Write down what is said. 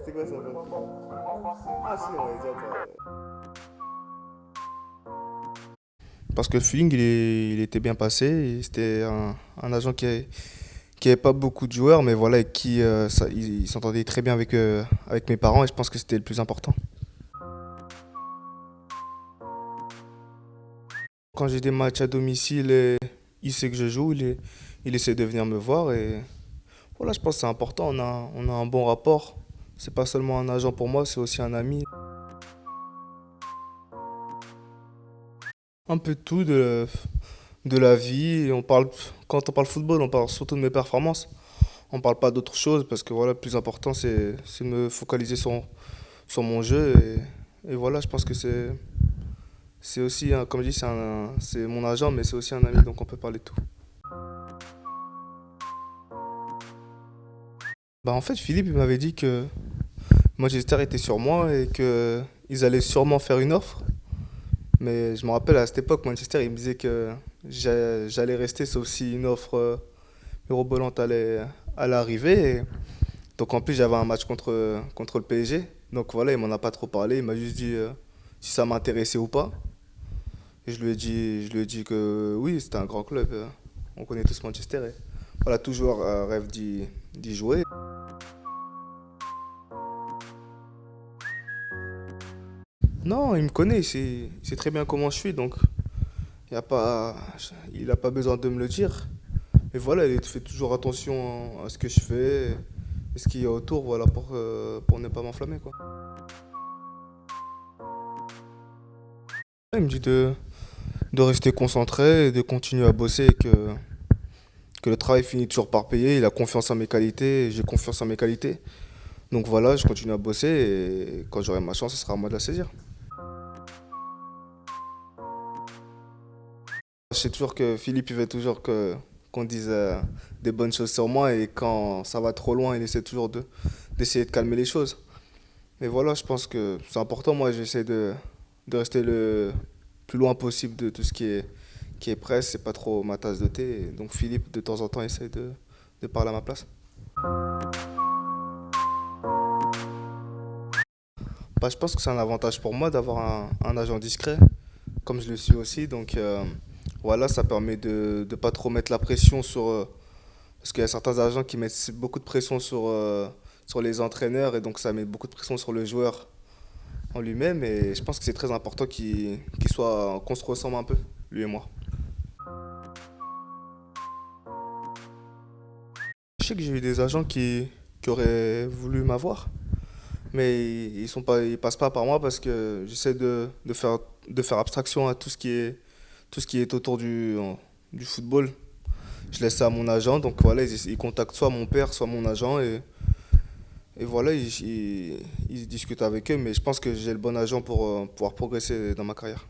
C'est quoi ça pote? Ah si, on va dire ça. Parce que le feeling, il était bien passé. Et c'était un agent qui avait pas beaucoup de joueurs, mais voilà, avec qui il s'entendait très bien avec mes parents et je pense que c'était le plus important. Quand j'ai des matchs à domicile et il sait que je joue, il essaie de venir me voir et voilà, je pense que c'est important. On a un bon rapport. C'est pas seulement un agent pour moi, c'est aussi un ami. Un peu de tout de la vie. Quand on parle football, on parle surtout de mes performances. On parle pas d'autre chose parce que voilà, le plus important c'est de me focaliser sur mon jeu et voilà, je pense que c'est aussi, comme je dis, c'est mon agent, mais c'est aussi un ami, donc on peut parler de tout. Bah en fait, Philippe, il m'avait dit que Manchester était sur moi et que ils allaient sûrement faire une offre. Mais je me rappelle à cette époque, Manchester, il me disait que j'allais rester sauf si une offre mirobolante allait arriver. Donc en plus, j'avais un match contre le PSG. Donc voilà, il m'en a pas trop parlé. Il m'a juste dit si ça m'intéressait ou pas. Et je lui ai dit que oui, c'était un grand club. On connaît tous Manchester. Et voilà, tout joueur rêve d'y jouer. Non, il me connaît, il sait très bien comment je suis, donc il n'a pas besoin de me le dire. Et voilà, il fait toujours attention à ce que je fais et ce qu'il y a autour, voilà, pour ne pas m'enflammer, quoi. Il me dit de rester concentré et de continuer à bosser et que le travail finit toujours par payer. Il a confiance en mes qualités et j'ai confiance en mes qualités. Donc voilà, je continue à bosser et quand j'aurai ma chance, ce sera à moi de la saisir. Je sais toujours que Philippe, il veut toujours qu'on dise des bonnes choses sur moi et quand ça va trop loin, il essaie toujours d'essayer de calmer les choses. Mais voilà, je pense que c'est important. Moi, j'essaie de rester le plus loin possible de tout ce qui est presse. C'est pas trop ma tasse de thé. Et donc Philippe, de temps en temps, essaie de parler à ma place. Bah, je pense que c'est un avantage pour moi d'avoir un agent discret, comme je le suis aussi. Donc voilà, ça permet de pas trop mettre la pression parce qu'il y a certains agents qui mettent beaucoup de pression sur les entraîneurs et donc ça met beaucoup de pression sur le joueur en lui-même. Et je pense que c'est très important qu'on se ressemble un peu, lui et moi. Je sais que j'ai eu des agents qui auraient voulu m'avoir, mais ils passent pas par moi parce que j'essaie de faire abstraction à tout ce qui est autour du football. Je laisse ça à mon agent, donc voilà, ils contactent soit mon père, soit mon agent, et voilà, ils discutent avec eux, mais je pense que j'ai le bon agent pour pouvoir progresser dans ma carrière.